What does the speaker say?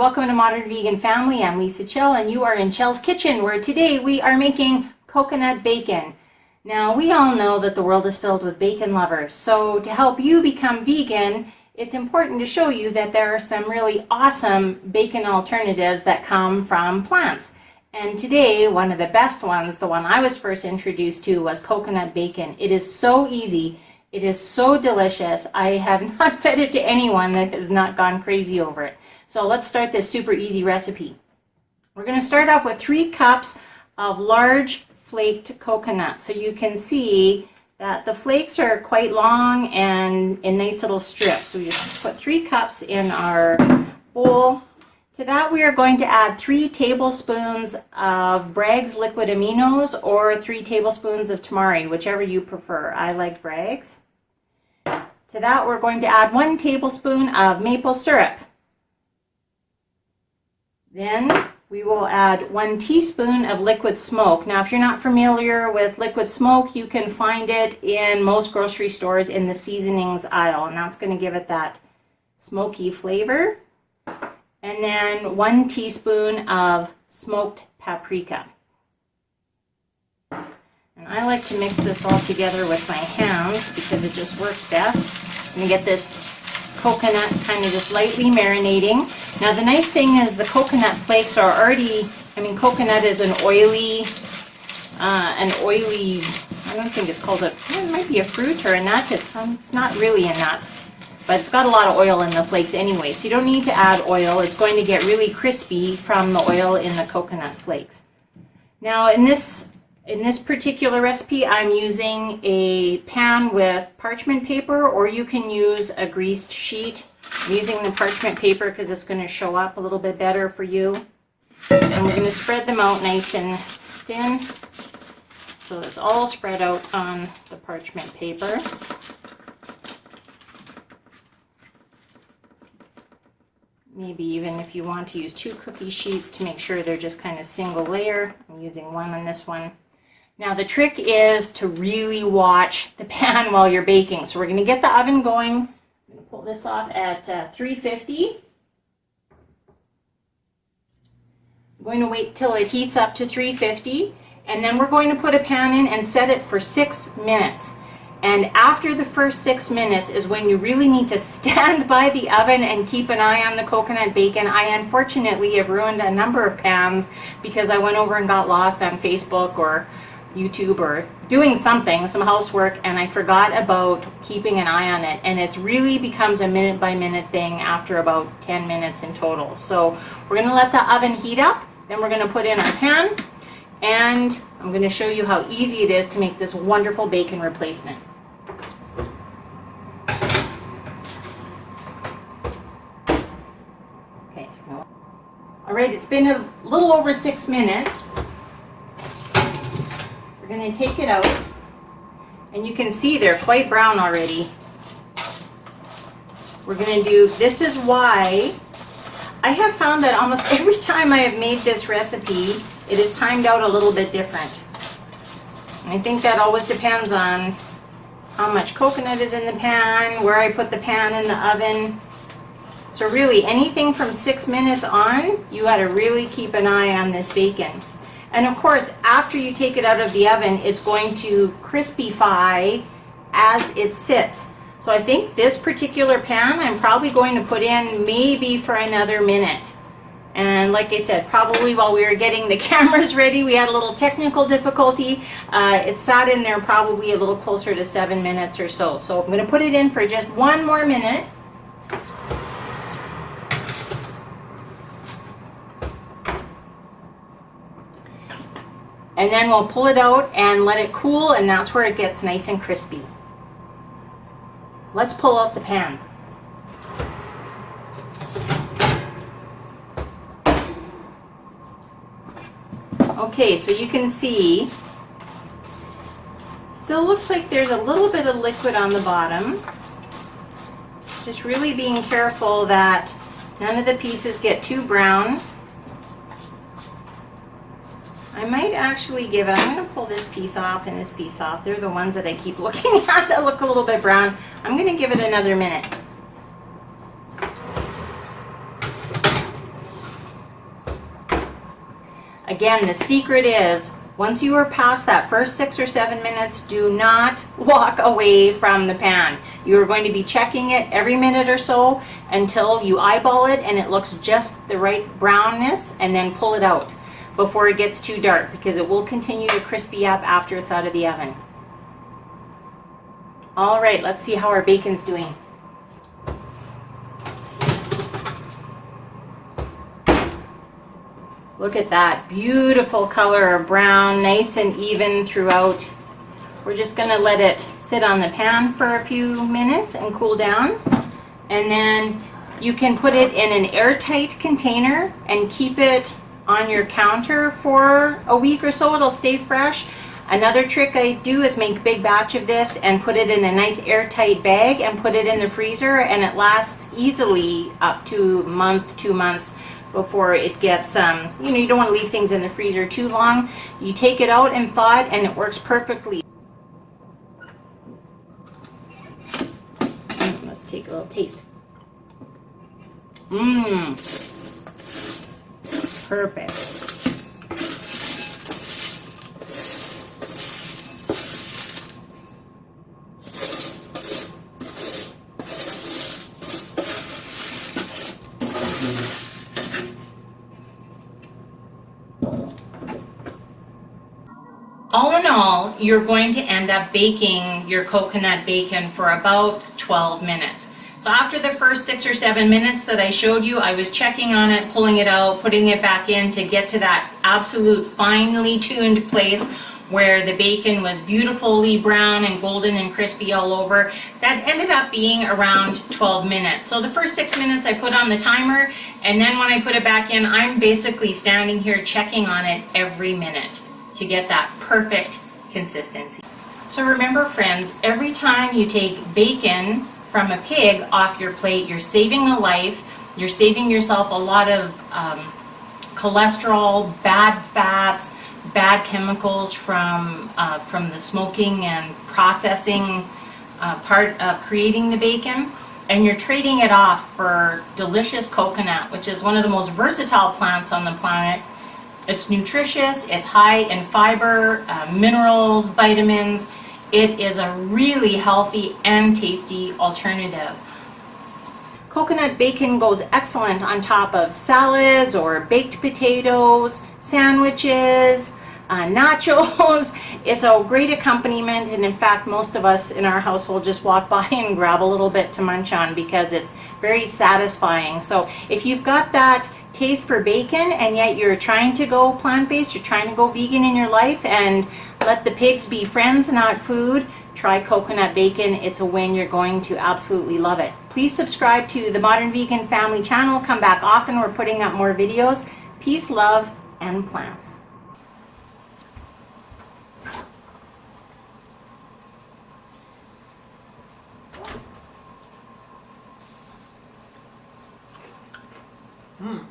Welcome to Modern Vegan Family. I'm Lisa Chell and you are in Chell's Kitchen, where today we are making coconut bacon. Now, we all know that the world is filled with bacon lovers, so to help you become vegan, it's important to show you that there are some really awesome bacon alternatives that come from plants. And today, one of the best ones, the one I was first introduced to, was coconut bacon. It is so easy. It is so delicious. I have not fed it to anyone that has not gone crazy over it. So let's start this super easy recipe. We're going to start off with 3 cups of large flaked coconut. So you can see that the flakes are quite long and in nice little strips. So we just put 3 cups in our bowl. To that we are going to add 3 tablespoons of Bragg's liquid aminos or 3 tablespoons of tamari, whichever you prefer. I like Bragg's. To that we're going to add 1 tablespoon of maple syrup. Then we will add 1 teaspoon of liquid smoke. Now, if you're not familiar with liquid smoke, you can find it in most grocery stores in the seasonings aisle, and that's going to give it that smoky flavor. And then 1 teaspoon of smoked paprika. And I like to mix this all together with my hands because it just works best. And get this coconut kind of just lightly marinating. Now the nice thing is the coconut flakes are already, coconut is an oily, I don't think it's called it might be a fruit or a nut. It's not really a nut. But it's got a lot of oil in the flakes anyway, so you don't need to add oil. It's going to get really crispy from the oil in the coconut flakes. Now in this particular recipe, I'm using a pan with parchment paper, or you can use a greased sheet. I'm using the parchment paper because it's going to show up a little bit better for you. And we're going to spread them out nice and thin, so it's all spread out on the parchment paper. Maybe even if you want to use 2 cookie sheets to make sure they're just kind of single layer. I'm using 1 on this one. Now the trick is to really watch the pan while you're baking. So we're going to get the oven going. I'm going to pull this off at 350. I'm going to wait till it heats up to 350, and then we're going to put a pan in and set it for 6 minutes. And after the first 6 minutes is when you really need to stand by the oven and keep an eye on the coconut bacon. I unfortunately have ruined a number of pans because I went over and got lost on Facebook or YouTube or doing something, some housework, and I forgot about keeping an eye on it. And it really becomes a minute by minute thing after about 10 minutes in total. So we're going to let the oven heat up, then we're going to put in our pan, and I'm going to show you how easy it is to make this wonderful bacon replacement. All right, it's been a little over 6 minutes. We're going to take it out, and you can see they're quite brown already. We're going to do, this is why I have found that almost every time I have made this recipe, it is timed out a little bit different. And I think that always depends on how much coconut is in the pan, where I put the pan in the oven. So really, anything from 6 minutes on, you got to really keep an eye on this bacon. And of course, after you take it out of the oven, it's going to crispify as it sits. So I think this particular pan, I'm probably going to put in maybe for another minute. And like I said, probably while we were getting the cameras ready, we had a little technical difficulty. It sat in there probably a little closer to 7 minutes or so. So I'm going to put it in for just 1 more minute. And then we'll pull it out and let it cool, and that's where it gets nice and crispy. Let's pull out the pan. Okay, so you can see, still looks like there's a little bit of liquid on the bottom. Just really being careful that none of the pieces get too brown. I might actually give it, I'm going to pull this piece off and this piece off. They're the ones that I keep looking at that look a little bit brown. I'm going to give it another minute. Again, the secret is once you are past that first 6 or 7 minutes, do not walk away from the pan. You are going to be checking it every minute or so until you eyeball it and it looks just the right brownness, and then pull it out before it gets too dark, because it will continue to crispy up after it's out of the oven. All right, let's see how our bacon's doing. Look at that beautiful color of brown, nice and even throughout. We're just going to let it sit on the pan for a few minutes and cool down. And then you can put it in an airtight container and keep it on your counter for a week or so. It'll stay fresh. Another trick I do is make a big batch of this and put it in a nice airtight bag and put it in the freezer, and it lasts easily up to a month, 2 months before it gets, you don't want to leave things in the freezer too long. You take it out and thaw it and it works perfectly. Let's take a little taste. Perfect. All in all, you're going to end up baking your coconut bacon for about 12 minutes. So after the first 6 or 7 minutes that I showed you, I was checking on it, pulling it out, putting it back in to get to that absolute finely tuned place where the bacon was beautifully brown and golden and crispy all over. That ended up being around 12 minutes. So the first 6 minutes I put on the timer, and then when I put it back in, I'm basically standing here checking on it every minute to get that perfect consistency. So remember, friends, every time you take bacon from a pig off your plate, you're saving a life, you're saving yourself a lot of cholesterol, bad fats, bad chemicals from the smoking and processing part of creating the bacon, and you're trading it off for delicious coconut, which is one of the most versatile plants on the planet. It's nutritious, it's high in fiber, minerals, vitamins. It is a really healthy and tasty alternative. Coconut bacon goes excellent on top of salads or baked potatoes, sandwiches, nachos. It's a great accompaniment, and in fact most of us in our household just walk by and grab a little bit to munch on because it's very satisfying. So if you've got that taste for bacon and yet you're trying to go plant-based, you're trying to go vegan in your life and let the pigs be friends, not food, try coconut bacon. It's a win. You're going to absolutely love it. Please subscribe to the Modern Vegan Family channel. Come back often. We're putting up more videos. Peace, love, and plants. Mmm.